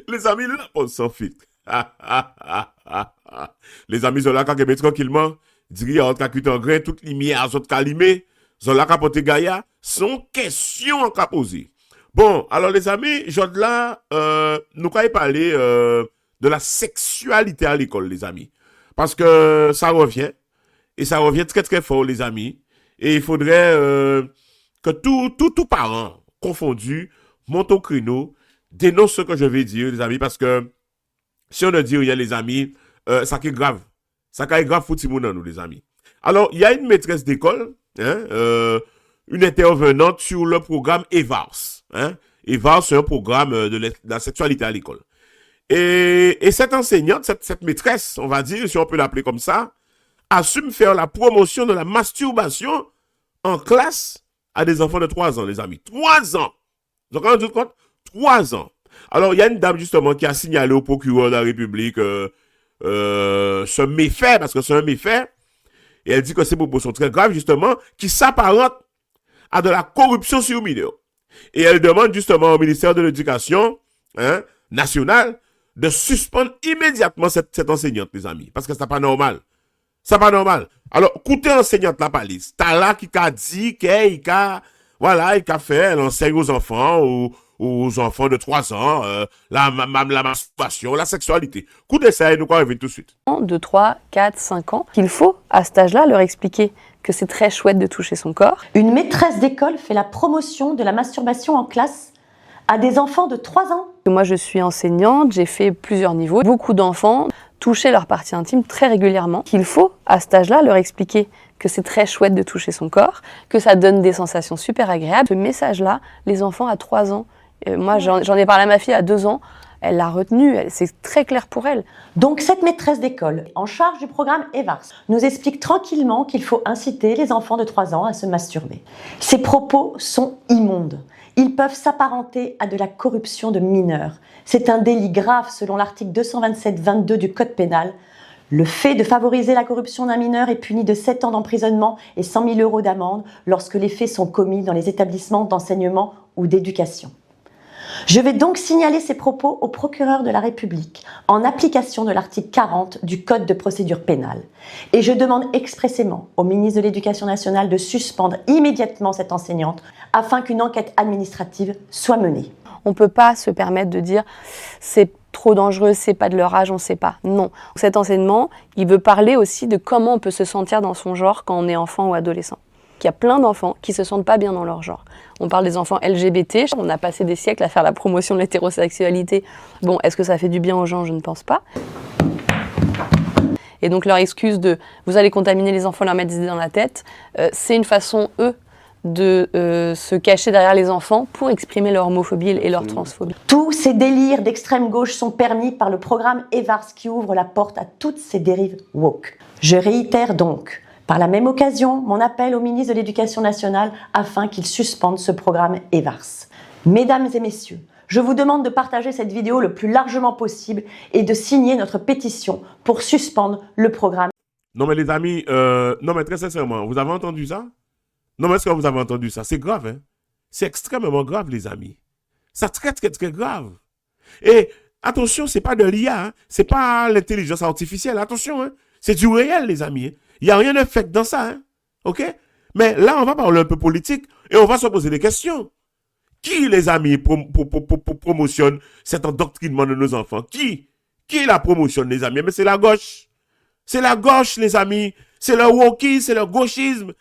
Les amis, la pause sans filtre. Les amis, Zola, quand ils tranquillement, dire en cas en grain, toute lumière, autres calimé, Zola capote Gaïa, sont questions à poser. Bon, alors les amis, là, nous allons parler de la sexualité à l'école, les amis. Parce que ça revient, et ça revient très très fort, les amis. Et il faudrait que tout parent confondu monte au créneau, dénonce ce que je vais dire, les amis, parce que si on ne dit rien, les amis, ça qui est grave. Ça qui est grave, faut nous, les amis. Alors, il y a une maîtresse d'école, une intervenante sur le programme EVARS. EVARS, c'est un programme de la sexualité à l'école. Et cette enseignante, cette maîtresse, on va dire, si on peut l'appeler comme ça, assume faire la promotion de la masturbation en classe à des enfants de 3 ans, les amis. 3 ans! Vous avez rendu compte? 3 ans. Alors, il y a une dame, justement, qui a signalé au procureur de la République ce méfait, parce que c'est un méfait, et elle dit que ces propos sont très graves, justement, qui s'apparentent à de la corruption sur mineurs. Et elle demande, justement, au ministère de l'Éducation nationale de suspendre immédiatement cette enseignante, les amis, parce que c'est pas normal. C'est pas normal. Alors, écoutez enseignante la police. T'as là qui a dit qu'il a fait, elle enseigne aux enfants ou aux enfants de 3 ans, la masturbation, la sexualité. Écoutez ça et nous quoi arriver tout de suite. De 3, 4, 5 ans, qu'il faut, à cet âge-là, leur expliquer que c'est très chouette de toucher son corps. Une maîtresse d'école fait la promotion de la masturbation en classe à des enfants de 3 ans. Moi, je suis enseignante, j'ai fait plusieurs niveaux. Beaucoup d'enfants toucher leur partie intime très régulièrement. Qu'il faut, à cet âge-là, leur expliquer que c'est très chouette de toucher son corps, que ça donne des sensations super agréables. Ce message-là, les enfants à 3 ans, moi j'en ai parlé à ma fille à 2 ans, elle l'a retenu, c'est très clair pour elle. Donc cette maîtresse d'école, en charge du programme EVARS, nous explique tranquillement qu'il faut inciter les enfants de 3 ans à se masturber. Ces propos sont immondes. Ils peuvent s'apparenter à de la corruption de mineurs. C'est un délit grave selon l'article 227-22 du Code pénal. Le fait de favoriser la corruption d'un mineur est puni de 7 ans d'emprisonnement et 100 000 € d'amende lorsque les faits sont commis dans les établissements d'enseignement ou d'éducation. Je vais donc signaler ces propos au procureur de la République en application de l'article 40 du Code de procédure pénale. Et je demande expressément au ministre de l'Éducation nationale de suspendre immédiatement cette enseignante afin qu'une enquête administrative soit menée. On ne peut pas se permettre de dire c'est trop dangereux, c'est pas de leur âge, on ne sait pas. Non. Cet enseignement, il veut parler aussi de comment on peut se sentir dans son genre quand on est enfant ou adolescent. Il y a plein d'enfants qui ne se sentent pas bien dans leur genre. On parle des enfants LGBT, on a passé des siècles à faire la promotion de l'hétérosexualité. Bon, est-ce que ça fait du bien aux gens? Je ne pense pas. Et donc leur excuse de « vous allez contaminer les enfants, leur mettre des idées dans la tête », c'est une façon, eux, de se cacher derrière les enfants pour exprimer leur homophobie et leur transphobie. Tous ces délires d'extrême gauche sont permis par le programme EVARS qui ouvre la porte à toutes ces dérives woke. Je réitère donc, par la même occasion, mon appel au ministre de l'Éducation nationale afin qu'il suspende ce programme EVARS. Mesdames et messieurs, je vous demande de partager cette vidéo le plus largement possible et de signer notre pétition pour suspendre le programme. Non mais les amis, non mais très sincèrement, vous avez entendu ça? Non mais est-ce que vous avez entendu ça? C'est grave, hein? C'est extrêmement grave, les amis. C'est très très très grave. Et attention, c'est pas de l'IA, hein? C'est pas l'intelligence artificielle, attention, hein? C'est du réel, les amis. Hein? Il n'y a rien de fake dans ça, hein? OK? Mais là, on va parler un peu politique et on va se poser des questions. Qui, les amis, promotionne cet endoctrinement de nos enfants? Qui la promotionne, les amis? Mais c'est la gauche. C'est la gauche, les amis. C'est le wokisme, c'est le gauchisme.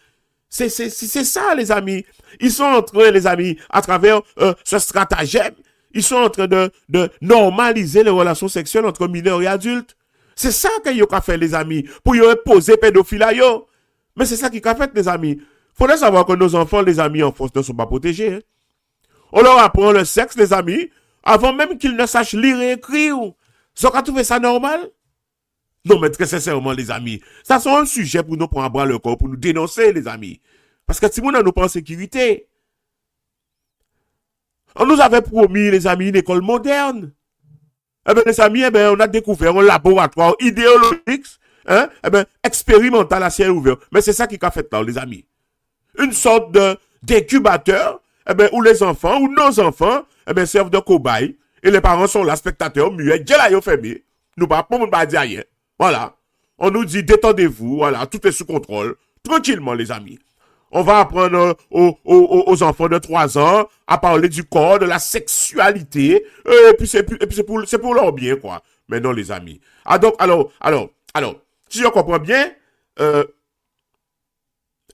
C'est ça, les amis. Ils sont en train, les amis, à travers ce stratagème, ils sont en train de normaliser les relations sexuelles entre mineurs et adultes. C'est ça qu'ils ont fait, les amis, pour y poser pédophilie. Mais c'est ça qu'ils ont fait, les amis. Faudrait savoir que nos enfants, les amis, en France, ne sont pas protégés. Hein. On leur apprend le sexe, les amis, avant même qu'ils ne sachent lire et écrire. Ils ont trouvé ça normal? Non, mais très sincèrement, les amis, ça c'est un sujet pour nous prendre à bras le corps, pour nous dénoncer, les amis. Parce que si nous n'avons pas en sécurité, on nous avait promis, les amis, une école moderne. Eh bien, les amis, eh ben, on a découvert un laboratoire idéologique, hein, eh ben, expérimental à ciel ouvert. Mais c'est ça qui a fait là, les amis. Une sorte d'incubateur, eh ben, ou les enfants, ou nos enfants, eh ben, servent de cobayes, et les parents sont là, spectateurs, muets, Dieu là, ils ont fermé. Nous pas, pour nous pas dire rien. Voilà. On nous dit, détendez-vous, voilà, tout est sous contrôle. Tranquillement, les amis. On va apprendre aux enfants de 3 ans à parler du corps, de la sexualité, et puis c'est pour leur bien, quoi. Mais non, les amis. Ah, donc, alors, si je comprends bien,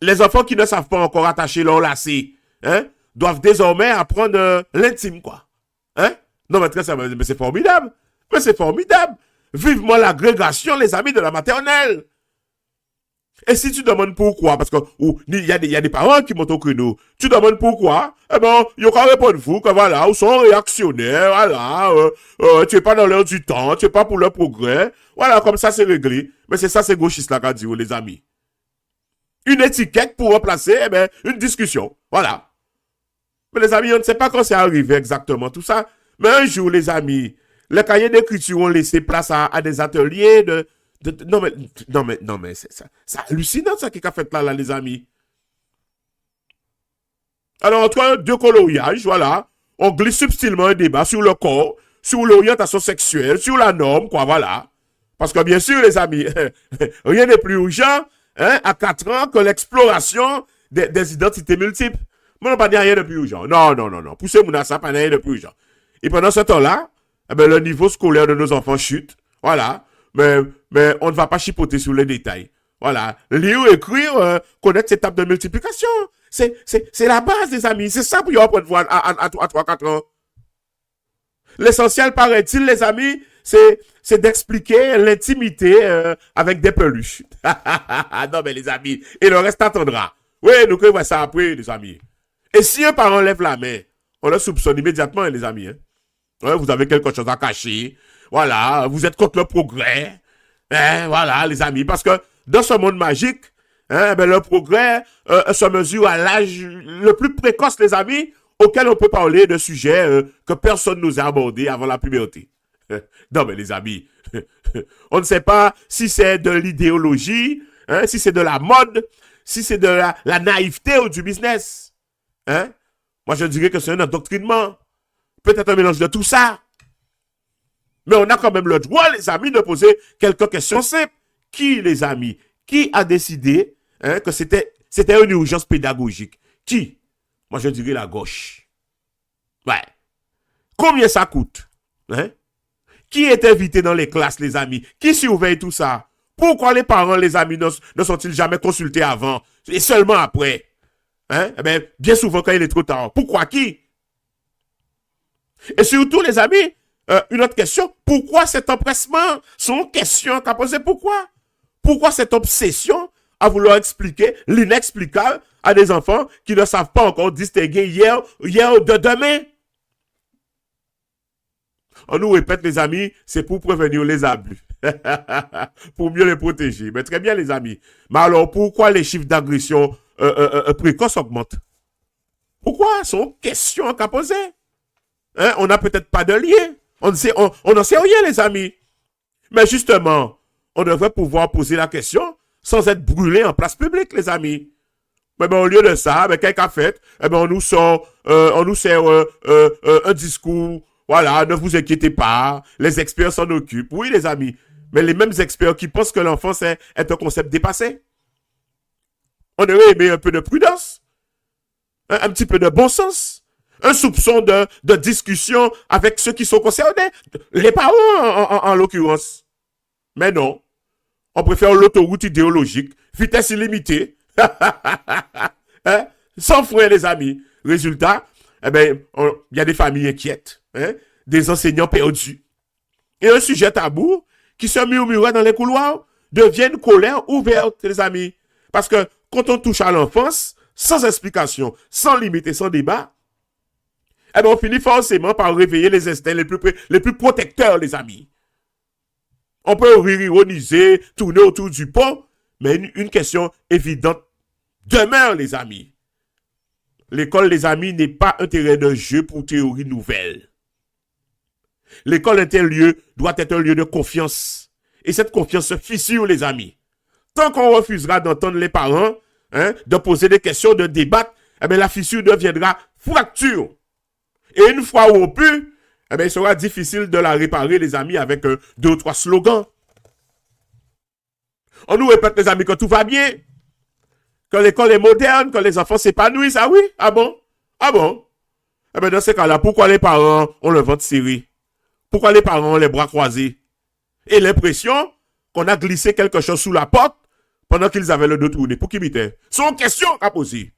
les enfants qui ne savent pas encore attacher leur lacet, hein, doivent désormais apprendre l'intime, quoi. Hein? Non, mais c'est formidable. Mais c'est formidable. Vivement l'agrégation, les amis, de la maternelle. Et si tu demandes pourquoi, parce que il y a des parents qui montent au créneau, tu demandes pourquoi, eh ben, ils ont qu'à répondre vous, que voilà, ils sont réactionnaires, voilà, tu es pas dans l'heure du temps, tu es pas pour leur progrès, voilà, comme ça c'est réglé. Mais c'est ça, c'est gauchiste là qu'a dit, les amis. Une étiquette pour remplacer, eh ben, une discussion, voilà. Mais les amis, on ne sait pas quand c'est arrivé exactement tout ça, mais un jour, les amis, les cahiers d'écriture ont laissé place à des ateliers non mais c'est hallucinant ça qui a fait là, les amis. Alors, entre deux coloriages, voilà, on glisse subtilement un débat sur le corps, sur l'orientation sexuelle, sur la norme, quoi, voilà. Parce que bien sûr, les amis, rien n'est plus urgent, hein, à 4 ans que l'exploration des identités multiples. Moi, on ne pas dire rien de plus urgent. Non. Poussez mon ça, pas rien de plus urgent. Et pendant ce temps-là, eh ben, le niveau scolaire de nos enfants chute, voilà. Mais on ne va pas chipoter sur les détails. Voilà. Lire, écrire, connaître ces tables de multiplication. C'est la base, les amis. C'est ça pour y apprendre à 3-4 ans. L'essentiel, paraît-il, les amis, c'est d'expliquer l'intimité avec des peluches. Non, mais les amis, et le reste attendra. Oui, nous créons ça après, les amis. Et si un parent lève la main, on le soupçonne immédiatement, les amis. Hein? Ouais, vous avez quelque chose à cacher. Voilà, vous êtes contre le progrès. Hein, voilà, les amis. Parce que dans ce monde magique, hein, ben, le progrès se mesure à l'âge le plus précoce, les amis, auquel on peut parler de sujets que personne nous a abordés avant la puberté. Non, mais les amis, on ne sait pas si c'est de l'idéologie, hein, si c'est de la mode, si c'est de la naïveté ou du business. Hein? Moi, je dirais que c'est un endoctrinement. Peut-être un mélange de tout ça. Mais on a quand même le droit, les amis, de poser quelques questions simples. Qui, les amis, qui a décidé hein, que c'était une urgence pédagogique? Qui? Moi, je dirais la gauche. Ouais. Combien ça coûte? Hein? Qui est invité dans les classes, les amis? Qui surveille tout ça? Pourquoi les parents, les amis, ne sont-ils jamais consultés avant et seulement après? Hein? Eh bien, bien souvent quand il est trop tard. Pourquoi qui? Et surtout, les amis, une autre question, pourquoi cet empressement? Sont questions qu'a posé pourquoi? Pourquoi cette obsession à vouloir expliquer l'inexplicable à des enfants qui ne savent pas encore distinguer hier de demain? On nous répète, les amis, c'est pour prévenir les abus. Pour mieux les protéger. Mais très bien, les amis. Mais alors, pourquoi les chiffres d'agression précoces augmentent? Pourquoi? Ce sont questions qu'a posé. Hein? On n'a peut-être pas de lien. On n'en sait rien, les amis. Mais justement, on devrait pouvoir poser la question sans être brûlé en place publique, les amis. Mais ben, au lieu de ça, ben, qu'est-ce qu'a fait? Eh ben, on nous sert un discours. Voilà, ne vous inquiétez pas, les experts s'en occupent. Oui, les amis, mais les mêmes experts qui pensent que l'enfance est un concept dépassé. On aurait aimé un peu de prudence, un petit peu de bon sens. Un soupçon de discussion avec ceux qui sont concernés, les parents en l'occurrence. Mais non, on préfère l'autoroute idéologique, vitesse illimitée, hein? Sans frein les amis. Résultat, eh ben, il y a des familles inquiètes, hein? Des enseignants perdus. Et un sujet tabou qui se murmure dans les couloirs devient une colère ouverte, les amis. Parce que quand on touche à l'enfance, sans explication, sans limite et sans débat, eh ben on finit forcément par réveiller les instincts les plus protecteurs, les amis. On peut rire, ironiser, tourner autour du pot, mais une question évidente demeure, les amis. L'école, les amis, n'est pas un terrain de jeu pour théorie nouvelle. L'école doit être un lieu de confiance. Et cette confiance se fissure, les amis. Tant qu'on refusera d'entendre les parents, hein, de poser des questions, de débattre, eh bien, la fissure deviendra fracture. Et une fois rompue, eh bien, il sera difficile de la réparer, les amis, avec 2 ou 3 slogans. On nous répète, les amis, que tout va bien, que l'école est moderne, que les enfants s'épanouissent. Ah oui? Ah bon? Ah bon? Eh bien, dans ces cas-là, pourquoi les parents ont le ventre serré? Pourquoi les parents ont les bras croisés? Et l'impression qu'on a glissé quelque chose sous la porte pendant qu'ils avaient le dos tourné. Pour qui m'était? C'est une question à poser.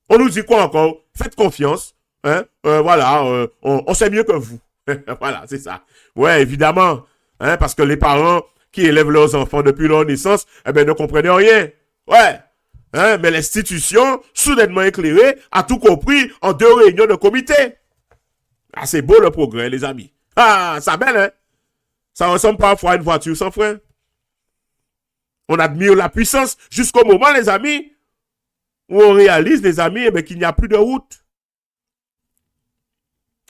On nous dit quoi encore? Faites confiance. Hein? Voilà, on sait mieux que vous. Voilà, c'est ça. Ouais, évidemment. Hein, parce que les parents qui élèvent leurs enfants depuis leur naissance, eh ben, ne comprennent rien. Ouais. Hein, mais l'institution, soudainement éclairée, a tout compris en 2 réunions de comité. Ah, c'est beau le progrès, les amis. Ah, ça belle, hein? Ça ressemble parfois à une voiture sans frein. On admire la puissance jusqu'au moment, les amis, où on réalise, les amis, eh bien, qu'il n'y a plus de route.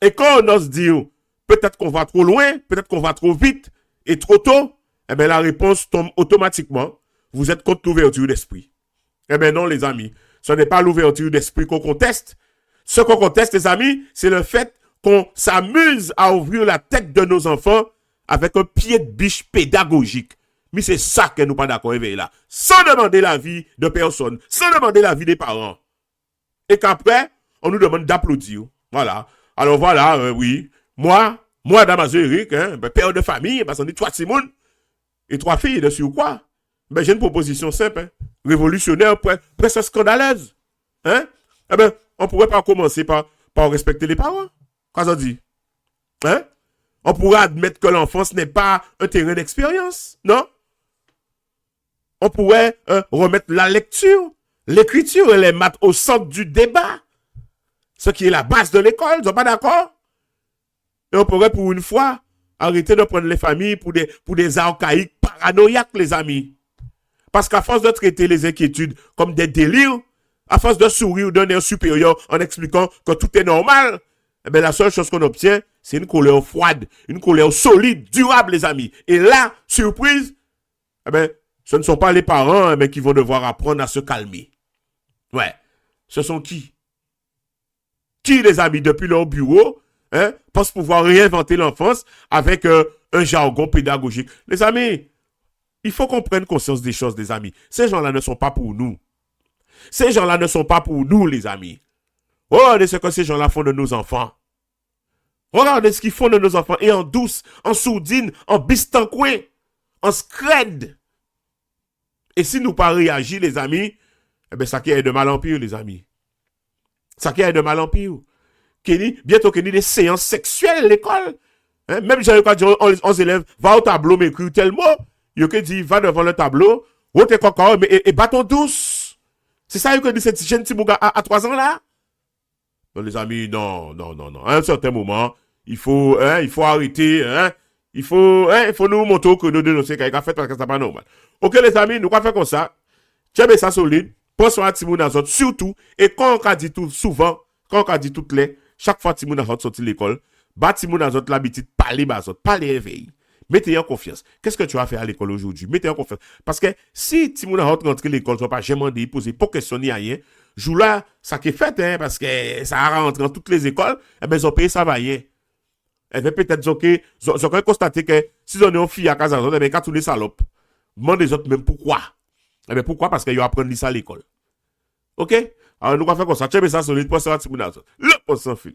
Et quand on ose dire, peut-être qu'on va trop loin, peut-être qu'on va trop vite et trop tôt, eh bien, la réponse tombe automatiquement. Vous êtes contre l'ouverture d'esprit. Eh bien, non, les amis. Ce n'est pas l'ouverture d'esprit qu'on conteste. Ce qu'on conteste, les amis, c'est le fait qu'on s'amuse à ouvrir la tête de nos enfants avec un pied de biche pédagogique. Mais c'est ça que nous pas d'accord avec là. Sans demander l'avis de personne, sans demander l'avis des parents. Et qu'après, on nous demande d'applaudir. Voilà. Alors voilà, oui. Moi, Damasio Eric, hein, père de famille, parce qu'on est 3 Simone et 3 filles dessus ou quoi. Ben, j'ai une proposition simple, hein, révolutionnaire, presque scandaleuse. Hein? Eh ben, on pourrait pas commencer par respecter les parents. Qu'est-ce qu'on dit? Hein? On pourrait admettre que l'enfance n'est pas un terrain d'expérience, non? On pourrait remettre la lecture, l'écriture et les maths au centre du débat. Ce qui est la base de l'école, vous n'êtes pas d'accord? Et on pourrait pour une fois arrêter de prendre les familles pour des archaïques paranoïaques, les amis. Parce qu'à force de traiter les inquiétudes comme des délires, à force de sourire d'un air supérieur en expliquant que tout est normal, eh bien, la seule chose qu'on obtient, c'est une colère froide, une colère solide, durable, les amis. Et là, surprise, eh bien, ce ne sont pas les parents mais qui vont devoir apprendre à se calmer. Ouais. Ce sont qui? Qui, les amis, depuis leur bureau, hein, pensent pouvoir réinventer l'enfance avec un jargon pédagogique? Les amis, il faut qu'on prenne conscience des choses, les amis. Ces gens-là ne sont pas pour nous. Ces gens-là ne sont pas pour nous, les amis. Regardez ce que ces gens-là font de nos enfants. Regardez ce qu'ils font de nos enfants. Et en douce, en sourdine, en bistancoué, en scred. Et si nous pas réagir, les amis, eh bien, ça qui est de mal en pire, les amis. Ça qui est de mal en pire. Bientôt qu'il y ait des séances sexuelles à l'école. Hein? Même j'avais pas dire aux élèves, va au tableau, m'écrire tel mot. Il y a dit, va devant le tableau, rote coco, et bâton douce. C'est ça que dit cette jeune Tibouga à 3 ans là? Non, les amis, non. À un certain moment, il faut arrêter, hein? Il faut nous montrer que nous dénoncer qu'il a fait parce que c'est pas normal. Ok, les amis, nous quoi faire comme ça? Tiens, ça solide. Pensons à Timoun Azot, surtout, et quand on a dit tout, souvent, quand on a dit toutes les, chaque fois Timoun Azot sorti de l'école, bah Timoun Azot l'habitude, parler Azot, parler éveil. Mettez en confiance. Qu'est-ce que tu vas faire à l'école aujourd'hui? Mettez en confiance. Parce que si Timoun Azot rentre à l'école, tu vas pas jamais demander, poser, pas questionner rien. Joue là, ça qui est fait, hein, parce que ça a rentré dans toutes les écoles, eh ben, ils ont payé ça va rien. Eh bien, peut-être, ils ont constaté que si on est une fille à casa, eh bien, quand tous les salopes, demandez les autres même pourquoi. Eh bien, pourquoi? Parce qu'ils apprennent ça à l'école. OK? Alors, nous allons faire comme ça. Tiens, mais ça solide pour ça, Timoun Azot. Le poste sans fil.